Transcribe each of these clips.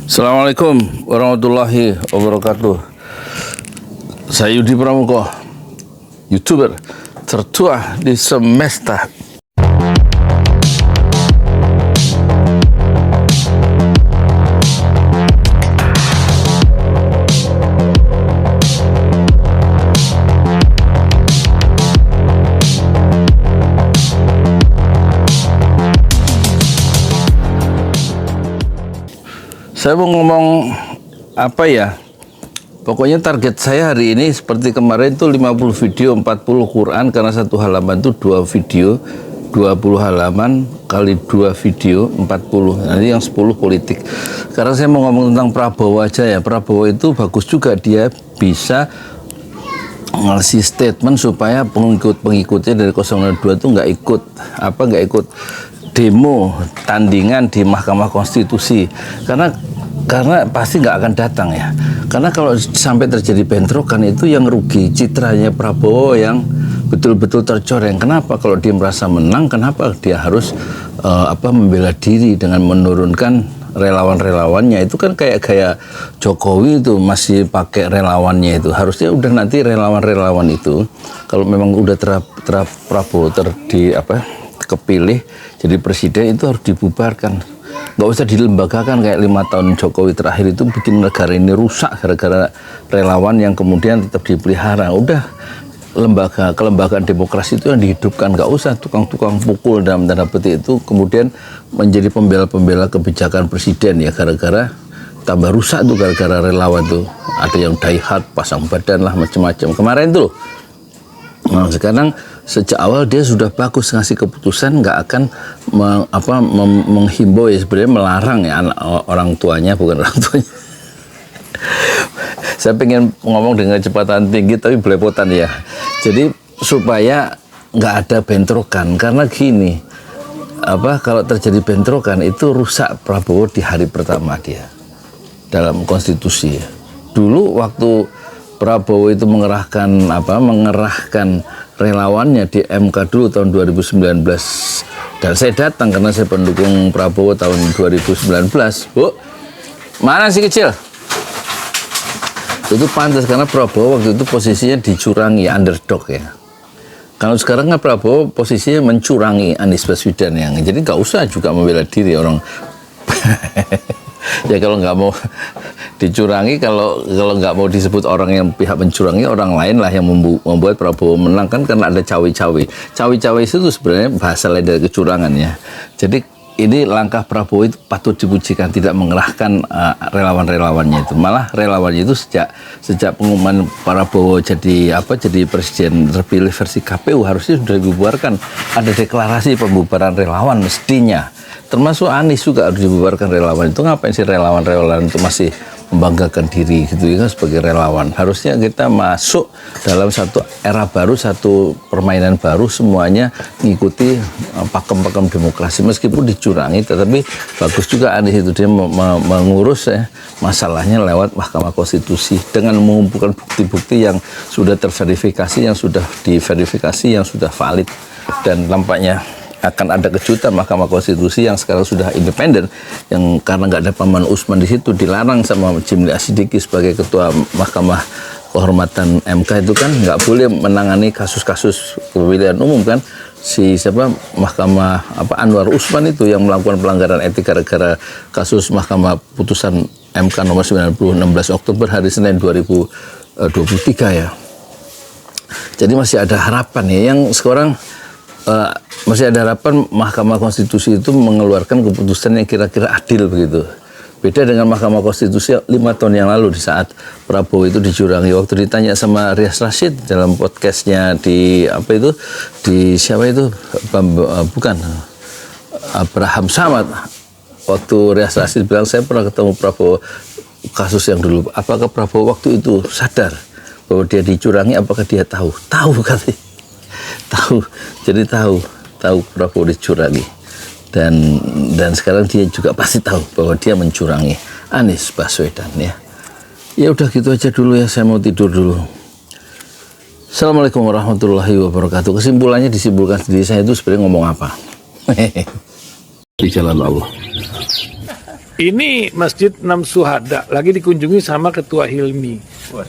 Assalamualaikum warahmatullahi wabarakatuh. Saya Yudi Pramuko, YouTuber tertua di semesta. Saya mau ngomong apa ya? Pokoknya target saya hari ini seperti kemarin tuh 50 video, 40 Quran, karena satu halaman tuh 2 video, 20 halaman kali 2 video, 40. Nanti yang 10 politik. Sekarang saya mau ngomong tentang Prabowo aja ya. Prabowo itu bagus juga, dia bisa ngasih statement supaya pengikut-pengikutnya dari 002 tuh nggak ikut demo tandingan di Mahkamah Konstitusi, karena pasti nggak akan datang ya. Karena kalau sampai terjadi bentrokan itu yang rugi citranya Prabowo yang betul-betul tercoreng. Kenapa? Kalau dia merasa menang, kenapa dia harus membela diri dengan menurunkan relawan-relawannya? Itu kan kayak Jokowi itu masih pakai relawannya itu. Harusnya udah nanti relawan-relawan itu kalau memang udah Prabowo kepilih jadi presiden itu harus dibubarkan. Nggak usah dilembagakan kayak 5 tahun Jokowi terakhir itu bikin negara ini rusak gara-gara relawan yang kemudian tetap dipelihara. Udah kelembagaan demokrasi itu yang dihidupkan, nggak usah tukang-tukang pukul dalam tanda petik itu kemudian menjadi pembela-pembela kebijakan presiden ya, gara-gara tambah rusak tuh gara-gara relawan tuh. Ada yang die hard, pasang badan lah macam-macam kemarin tuh. Nah, sekarang sejak awal dia sudah bagus ngasih keputusan, nggak akan menghimbau ya, sebenarnya melarang ya orang tuanya, bukan orang tuanya. Saya pengen ngomong dengan kecepatan tinggi tapi belepotan ya. Jadi supaya nggak ada bentrokan, karena gini, kalau terjadi bentrokan itu rusak Prabowo di hari pertama dia dalam konstitusi ya. Dulu waktu Prabowo itu mengerahkan relawannya di MK dulu tahun 2019, dan saya datang karena saya pendukung Prabowo tahun 2019. Bu, mana si kecil? Itu pantas karena Prabowo waktu itu posisinya dicurangi, underdog ya. Kalau sekarang kan Prabowo posisinya mencurangi Anies Baswedan yang, jadi nggak usah juga membela diri orang. Ya kalau nggak mau dicurangi, kalau nggak mau disebut orang yang pihak mencurangi, orang lain lah yang membuat Prabowo menang kan, karena ada cawe-cawe. Cawe-cawe itu sebenarnya bahasa lain dari kecurangan ya. Jadi ini langkah Prabowo itu patut dipujikan, tidak mengerahkan relawan-relawannya itu. Malah relawannya itu sejak pengumuman Prabowo jadi presiden terpilih versi KPU harusnya sudah dibubarkan. Ada deklarasi pembubaran relawan mestinya. Termasuk Anies juga harus dibubarkan relawan itu. Ngapain sih relawan-relawan itu masih membanggakan diri gitu ya sebagai relawan? Harusnya kita masuk dalam satu era baru, satu permainan baru, semuanya mengikuti pakem-pakem demokrasi meskipun dicurangi, tetapi bagus juga Anies itu dia mengurus masalahnya lewat Mahkamah Konstitusi dengan mengumpulkan bukti-bukti yang sudah terverifikasi, yang sudah diverifikasi, yang sudah valid, dan nampaknya akan ada kejutan Mahkamah Konstitusi yang sekarang sudah independen, yang karena nggak ada Paman Usman di situ, dilarang sama Jimli Asidiki sebagai ketua Mahkamah Kehormatan MK itu kan nggak boleh menangani kasus-kasus pemilihan umum kan. Mahkamah Anwar Usman itu yang melakukan pelanggaran etik gara-gara kasus Mahkamah putusan MK nomor 90 16 Oktober hari Senin 2023 ya. Jadi masih ada harapan ya, yang sekarang masih ada harapan Mahkamah Konstitusi itu mengeluarkan keputusan yang kira-kira adil begitu. Beda dengan Mahkamah Konstitusi 5 tahun yang lalu di saat Prabowo itu dicurangi. Waktu ditanya sama Rias Rashid dalam podcastnya di Abraham Samad, waktu Rias Rashid bilang, saya pernah ketemu Prabowo kasus yang dulu, apakah Prabowo waktu itu sadar bahwa dia dicurangi? Apakah dia tahu katanya. Jadi tahu Prabowo dicurangi, dan sekarang dia juga pasti tahu bahwa dia mencurangi Anies Baswedan ya. Ya udah gitu aja dulu ya, saya mau tidur dulu. Assalamualaikum warahmatullahi wabarakatuh. Kesimpulannya disimpulkan sendiri, saya itu sebenarnya ngomong apa? Di jalan Allah. Ini Masjid Enam Syuhada lagi dikunjungi sama Ketua Hilmi.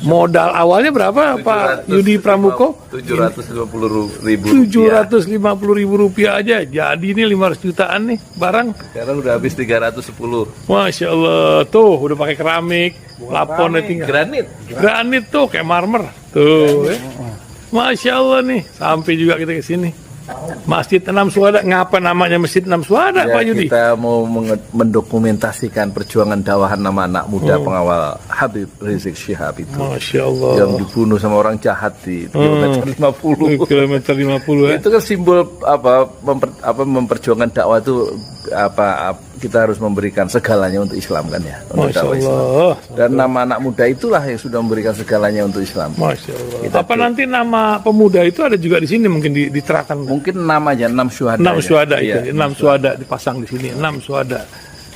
Modal awalnya berapa Pak Yudi Pramuko? 750.000 Rp750.000 aja. Jadi ini 500 jutaan nih barang. Sekarang udah habis 310. Masya Allah, tuh udah pakai keramik, laponnya tinggal. Granit tuh kayak marmer. Tuh, Masya Allah nih, sampai juga kita ke sini. Masjid Enam Syuhada, ngapa namanya Masjid Enam Syuhada, Ya, Pak Yudi? kita mau mendokumentasikan perjuangan dakwahan nama anak muda pengawal Habib Rizik Syihab itu. Masya Allah. Yang dibunuh sama orang jahat di kilometer 50. Kilometer 50 ya. Itu kan simbol memperjuangkan dakwah itu kita harus memberikan segalanya untuk Islam kan ya, untuk Masya dakwah Islam. Allah. Dan nama anak muda itulah yang sudah memberikan segalanya untuk Islam. Masya Allah. Apa nanti nama pemuda itu ada juga di sini mungkin diterapkan? Mungkin namanya 6 syuhada. 6 syuhada Iya, itu, 6 syuhada dipasang di sini, 6 syuhada.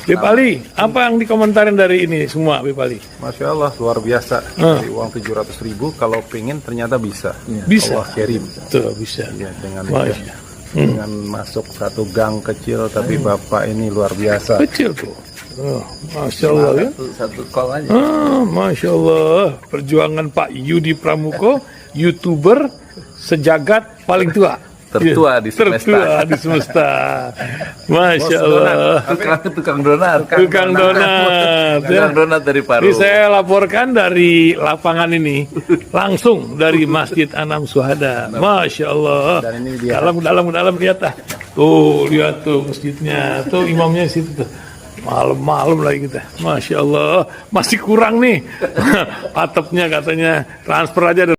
Bip Ali, apa yang dikomentarin dari ini semua, Bip Ali? Masya Allah, luar biasa. Dari uang 700.000, kalau pengen ternyata bisa. Bisa. Allah kirim. Tuh, bisa. Ya, Masya. dengan masuk satu gang kecil, tapi Bapak ini luar biasa. Kecil tuh. Oh, Masya Allah ya. Satu call aja. Masya Allah. Perjuangan Pak Yudi Pramuko, YouTuber sejagat paling tua. Tertua di semesta. Tertua di semesta. Masya Allah. Tukang donat. Tukang donat. Tukang donat dari Paru. Ini saya laporkan dari lapangan ini, langsung dari Masjid Enam Syuhada. Masya Allah. Dan ini dia. Dalam lihat ah. Tuh lihat tuh masjidnya, tuh imamnya di situ tuh. Malam-malam lagi kita. Masya Allah. Masih kurang nih. Atapnya katanya transfer aja.